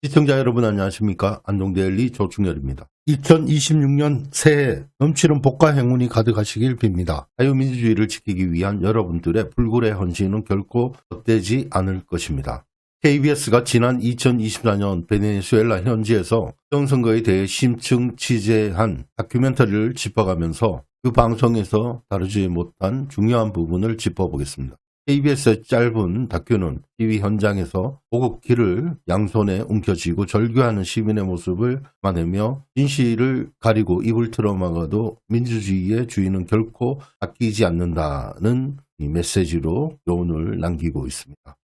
시청자 여러분 안녕하십니까? 안동데일리 조충렬입니다. 2026년 새해 넘치는 복과 행운이 가득하시길 빕니다. 자유민주주의를 지키기 위한 여러분들의 불굴의 헌신은 결코 헛되지 않을 것입니다. KBS가 지난 2024년 베네수엘라 현지에서 부정선거에 대해 심층 취재한 다큐멘터리를 짚어가면서 그 방송에서 다루지 못한 중요한 부분을 짚어보겠습니다. KBS의 짧은 다큐는 TV 현장에서 보급기를 양손에 움켜쥐고 절규하는 시민의 모습을 담아내며 진실을 가리고 입을 틀어막아도 민주주의의 주인은 결코 바뀌지 않는다는 이 메시지로 교훈을 남기고 있습니다.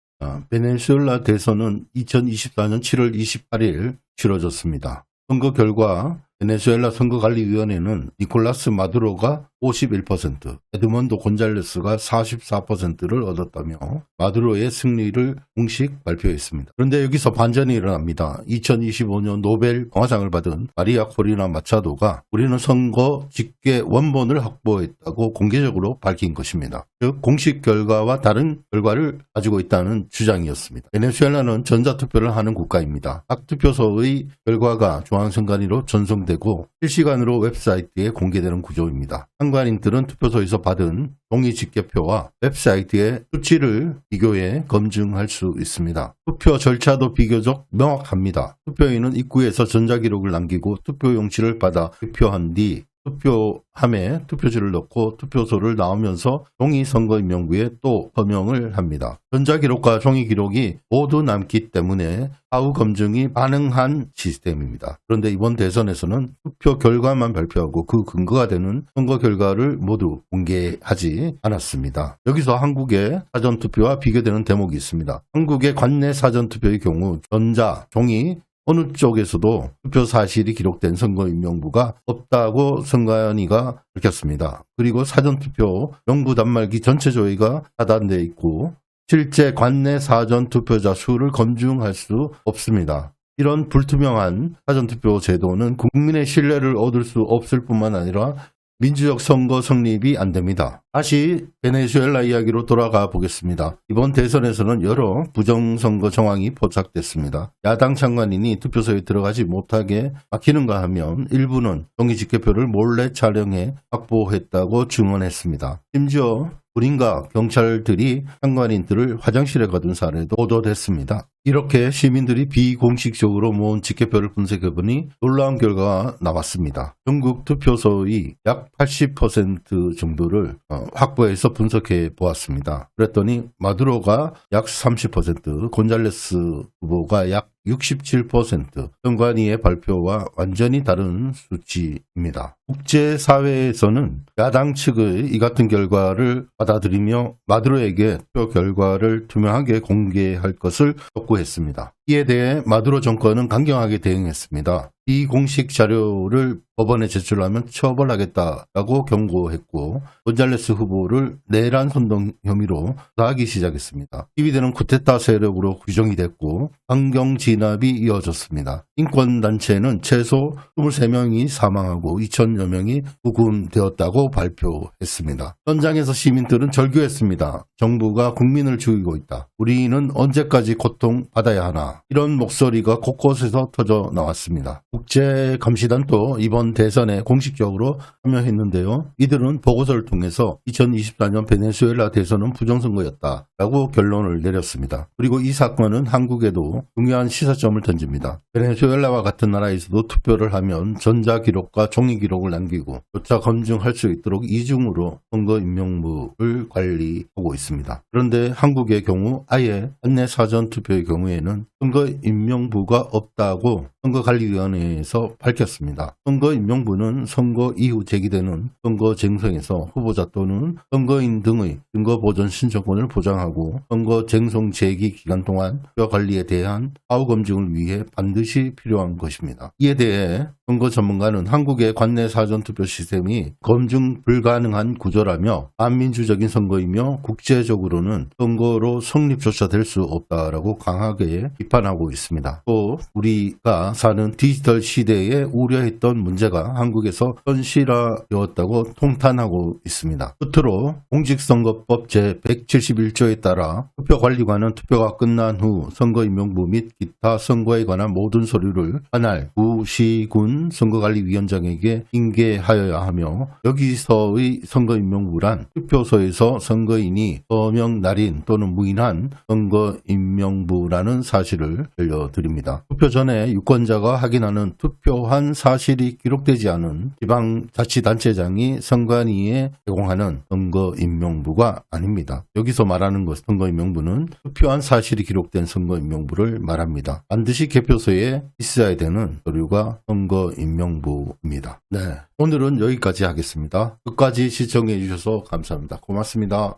베네수엘라 대선은 2024년 7월 28일 치러졌습니다. 선거 결과 베네수엘라 선거관리위원회는 니콜라스 마두로가 51%, 에드먼도 곤잘레스가 44%를 얻었다며 마두로의 승리를 공식 발표했습니다. 그런데 여기서 반전이 일어납니다. 2025년 노벨 평화상을 받은 마리아 코리나 마차도가 우리는 선거 집계 원본을 확보했다고 공개적으로 밝힌 것입니다. 즉 공식 결과와 다른 결과를 가지고 있다는 주장이었습니다. 베네수엘라는 전자투표를 하는 국가입니다. 각 투표소의 결과가 중앙선관위로 전송되고 실시간으로 웹사이트에 공개되는 구조입니다. 선관인들은 투표소에서 받은 종이 집계표와 웹사이트의 수치를 비교해 검증할 수 있습니다. 투표 절차도 비교적 명확합니다. 투표인은 입구에서 전자기록을 남기고 투표용지를 받아 투표한 뒤 투표함에 투표지를 넣고 투표소를 나오면서 종이 선거인명부에 또 서명을 합니다. 전자기록과 종이기록이 모두 남기 때문에 사후 검증이 가능한 시스템입니다. 그런데 이번 대선에서는 투표 결과만 발표하고 그 근거가 되는 선거 결과를 모두 공개하지 않았습니다. 여기서 한국의 사전투표와 비교되는 대목이 있습니다. 한국의 관내 사전투표의 경우 전자, 종이 어느 쪽에서도 투표 사실이 기록된 선거인명부가 없다고 선관위가 밝혔습니다. 그리고 사전투표 명부 단말기 전체 조회가 차단되어 있고 실제 관내 사전투표자 수를 검증할 수 없습니다. 이런 불투명한 사전투표 제도는 국민의 신뢰를 얻을 수 없을 뿐만 아니라 민주적 선거 성립이 안 됩니다. 다시 베네수엘라 이야기로 돌아가 보겠습니다. 이번 대선에서는 여러 부정선거 정황이 포착됐습니다. 야당 장관인이 투표소에 들어가지 못하게 막히는가 하면 일부는 종이집계표를 몰래 촬영해 확보했다고 증언했습니다. 심지어 군인과 경찰들이 상관인들을 화장실에 가둔 사례도 보도됐습니다. 이렇게 시민들이 비공식적으로 모은 집계표를 분석해보니 놀라운 결과가 나왔습니다. 전국 투표소의 약 80% 정도를 확보해서 분석해 보았습니다. 그랬더니 마두로가 약 30%, 곤잘레스 후보가 약 67%, 선관위의 발표와 완전히 다른 수치입니다. 국제사회에서는 야당 측의 이 같은 결과를 받아들이며 마두로에게 투표 결과를 투명하게 공개할 것을 촉구했습니다. 이에 대해 마두로 정권은 강경하게 대응했습니다. 비공식 자료를 법원에 제출하면 처벌하겠다라고 경고했고 곤잘레스 후보를 내란 선동 혐의로 조사하기 시작했습니다. 시위대는 쿠데타 세력으로 규정이 됐고 강경 진압이 이어졌습니다. 인권단체는 최소 23명이 사망하고 2,000여 명이 구금되었다고 발표했습니다. 현장에서 시민들은 절규했습니다. 정부가 국민을 죽이고 있다. 우리는 언제까지 고통받아야 하나. 이런 목소리가 곳곳에서 터져 나왔습니다. 국제감시단도 이번 대선에 공식적으로 참여했는데요. 이들은 보고서를 통해서 2024년 베네수엘라 대선은 부정선거였다라고 결론을 내렸습니다. 그리고 이 사건은 한국에도 중요한 시사점을 던집니다. 베네수엘라와 같은 나라에서도 투표를 하면 전자기록과 종이기록을 남기고 조차 검증할 수 있도록 이중으로 선거인명부를 관리하고 있습니다. 그런데 한국의 경우 아예 관내 사전투표의 경우에는 선거인명부가 없다고 선거관리위원회에서 밝혔습니다. 선거인명부는 선거 이후 제기되는 선거 쟁성에서 후보자 또는 선거인 등의 증거보전 신청권을 보장하고 선거 쟁송 제기 기간 동안 투표 관리에 대한 사후 검증을 위해 반드시 필요한 것입니다. 이에 대해 선거 전문가는 한국의 관내 사전투표 시스템이 검증 불가능한 구조라며 반민주적인 선거이며 국제적으로는 선거로 성립조차 될 수 없다라고 강하게 비판하고 있습니다. 또 우리가 사는 디지털 시대에 우려했던 문제 유권자가 한국에서 현실화되었다고 통탄하고 있습니다. 끝으로 공직선거법 제171조에 따라 투표관리관은 투표가 끝난 후 선거임명부 및 기타 선거에 관한 모든 서류를 관할 구, 시, 군 선거관리위원장에게 인계하여야 하며 여기서의 선거임명부란 투표소에서 선거인이 서명 날인 또는 무인한 선거임명부라는 사실을 알려드립니다. 투표 전에 유권자가 확인하는 투표한 사실이 기록되지 않은 지방자치단체장이 선관위에 제공하는 선거임명부가 아닙니다. 여기서 말하는 것 선거임명부는 투표한 사실이 기록된 선거임명부를 말합니다. 반드시 개표소에 있어야 되는 서류가 선거임명부입니다. 네, 오늘은 여기까지 하겠습니다. 끝까지 시청해 주셔서 감사합니다. 고맙습니다.